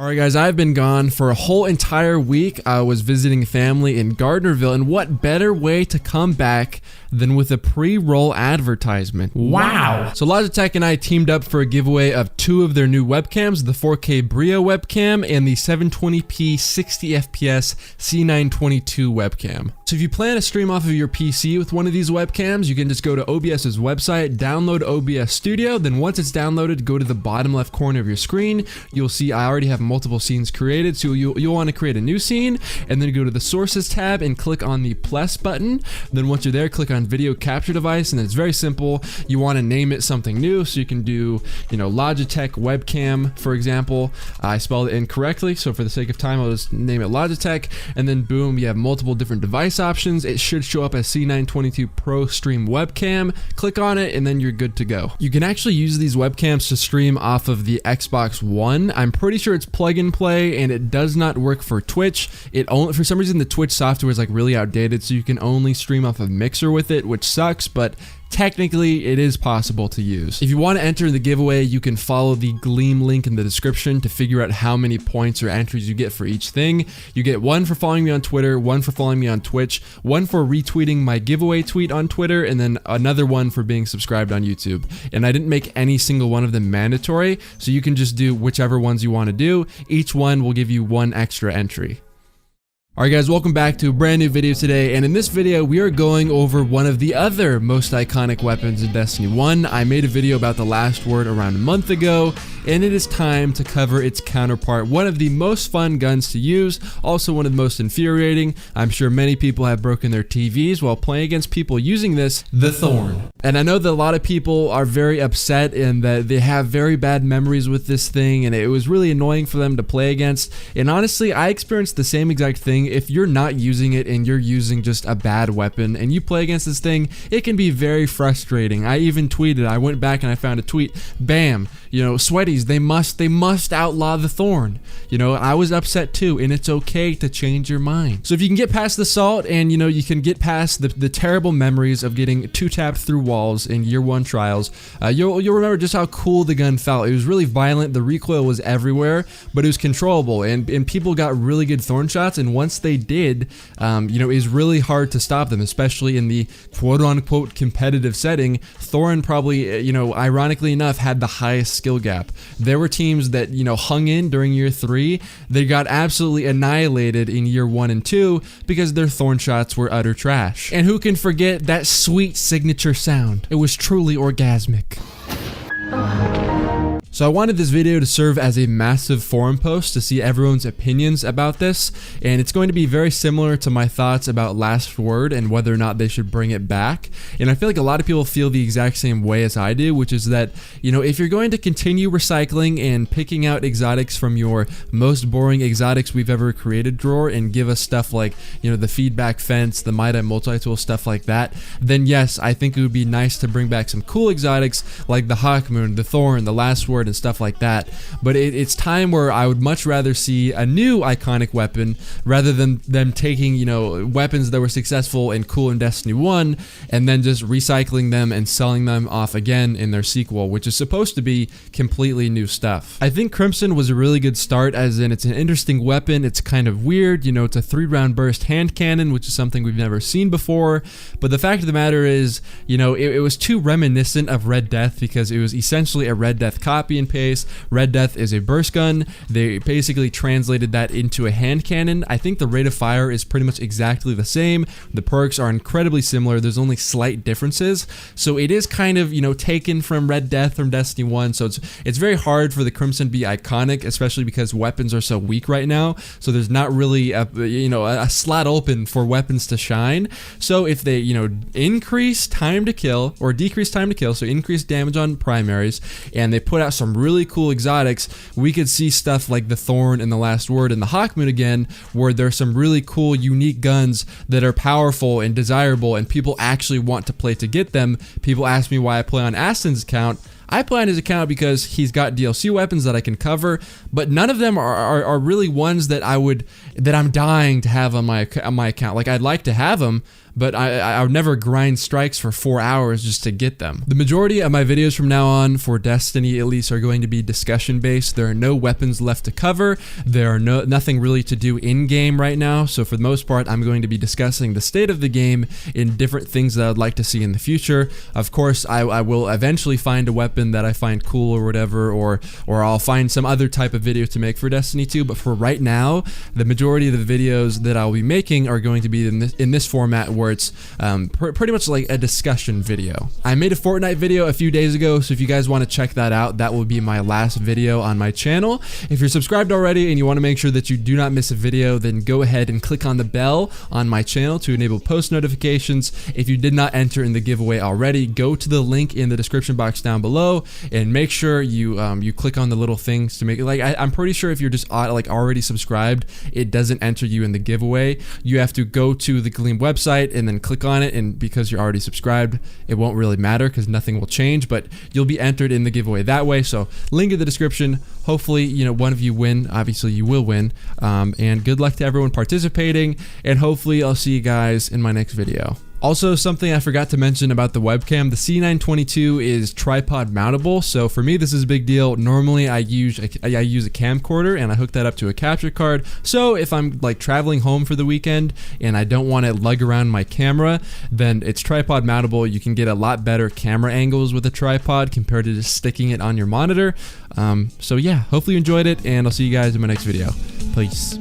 Alright guys, I've been gone for a whole entire week. I was visiting family in Gardnerville, and what better way to come back than with a pre-roll advertisement. Wow! So Logitech and I teamed up for a giveaway of two of their new webcams, the 4K Brio webcam and the 720p 60fps C922 webcam. So if you plan to stream off of your PC with one of these webcams, you can just go to OBS's website, download OBS Studio, then once it's downloaded, go to the bottom left corner of your screen. You'll see I already have multiple scenes created, so you'll want to create a new scene, and then go to the Sources tab and click on the plus button. Then once you're there, click on Video Capture Device, and it's very simple. You want to name it something new, so you can do, Logitech webcam, for example. I spelled it incorrectly, so for the sake of time, I'll just name it Logitech, and then boom, you have multiple different device options. It should show up as C922 Pro Stream Webcam. Click on it, and then you're good to go. You can actually use these webcams to stream off of the Xbox One. I'm pretty sure it's plug and play, and it does not work for Twitch. For some reason, the Twitch software is like really outdated, so you can only stream off of Mixer with it, which sucks, but technically it is possible to use. If you want to enter the giveaway, you can follow the Gleam link in the description to figure out how many points or entries you get for each thing. You get one for following me on Twitter, one for following me on Twitch, one for retweeting my giveaway tweet on Twitter, and then another one for being subscribed on YouTube. And I didn't make any single one of them mandatory, so you can just do whichever ones you want to do. Each one will give you one extra entry. Alright guys, welcome back to a brand new video today, and in this video we are going over one of the other most iconic weapons in Destiny 1. I made a video about the last word around a month ago, and it is time to cover its counterpart. One of the most fun guns to use, also one of the most infuriating. I'm sure many people have broken their TVs while playing against people using this, the Thorn. And I know that a lot of people are very upset and that they have very bad memories with this thing, and it was really annoying for them to play against. And honestly, I experienced the same exact thing. If you're not using it and you're using just a bad weapon and you play against this thing, it can be very frustrating. I even tweeted, I went back and I found a tweet, bam, sweaties, they must outlaw the Thorn. I was upset too, and it's okay to change your mind. So if you can get past the salt and you can get past the terrible memories of getting two-tapped through walls in year one trials, you'll remember just how cool the gun felt. It was really violent, the recoil was everywhere, but it was controllable, and people got really good Thorn shots, and once they did, it was really hard to stop them, especially in the quote-unquote competitive setting. Thorn probably, ironically enough, had the highest skill gap. There were teams that, hung in during year 3. They got absolutely annihilated in year 1 and 2 because their Thorn shots were utter trash. And who can forget that sweet signature sound? It was truly orgasmic. So I wanted this video to serve as a massive forum post to see everyone's opinions about this, and it's going to be very similar to my thoughts about Last Word and whether or not they should bring it back. And I feel like a lot of people feel the exact same way as I do, which is that, if you're going to continue recycling and picking out exotics from your most boring exotics we've ever created drawer and give us stuff like, the feedback fence, the Mida multi-tool, stuff like that, then yes, I think it would be nice to bring back some cool exotics like the Hawkmoon, the Thorn, the Last Word, and stuff like that. But it's time where I would much rather see a new iconic weapon rather than them taking weapons that were successful and cool in Destiny 1 and then just recycling them and selling them off again in their sequel, which is supposed to be completely new stuff. I think Crimson was a really good start, as in it's an interesting weapon. It's kind of weird, it's a 3-round burst hand cannon, which is something we've never seen before. But the fact of the matter is, it was too reminiscent of Red Death because it was essentially a Red Death copy and paste. Red Death is a burst gun. They basically translated that into a hand cannon. I think the rate of fire is pretty much exactly the same. The perks are incredibly similar. There's only slight differences. So it is kind of, taken from Red Death from Destiny 1. So it's very hard for the Crimson to be iconic, especially because weapons are so weak right now. So there's not really a slot open for weapons to shine. So if they, increase time to kill or decrease time to kill, so increase damage on primaries, and they put out some really cool exotics, we could see stuff like the Thorn and the Last Word and the Hawkmoon again, where there's some really cool, unique guns that are powerful and desirable, and people actually want to play to get them. People ask me why I play on Aston's account. I play on his account because he's got DLC weapons that I can cover, but none of them are really ones that I'm dying to have on my account. Like, I'd like to have them, but I would never grind strikes for 4 hours just to get them. The majority of my videos from now on for Destiny at least are going to be discussion based. There are no weapons left to cover. There are nothing really to do in game right now. So for the most part, I'm going to be discussing the state of the game and different things that I'd like to see in the future. Of course, I will eventually find a weapon that I find cool or whatever, or I'll find some other type of video to make for Destiny 2. But for right now, the majority of the videos that I'll be making are going to be in this format where it's pretty much like a discussion video. I made a Fortnite video a few days ago, so if you guys want to check that out, that will be my last video on my channel. If you're subscribed already and you want to make sure that you do not miss a video, then go ahead and click on the bell on my channel to enable post notifications. If you did not enter in the giveaway already, go to the link in the description box down below and make sure you click on the little things to make it. Like I'm pretty sure if you're just like already subscribed, it doesn't enter you in the giveaway. You have to go to the Gleam website and then click on it, and because you're already subscribed, it won't really matter because nothing will change, but you'll be entered in the giveaway that way. So link in the description. Hopefully, you know, one of you win. Obviously you will win, and good luck to everyone participating, and hopefully I'll see you guys in my next video. Also, something I forgot to mention about the webcam, the C922 is tripod mountable, so for me this is a big deal. Normally I use a camcorder and I hook that up to a capture card, so if I'm like traveling home for the weekend and I don't want to lug around my camera, then it's tripod mountable. You can get a lot better camera angles with a tripod compared to just sticking it on your monitor. So yeah, hopefully you enjoyed it, and I'll see you guys in my next video. Peace.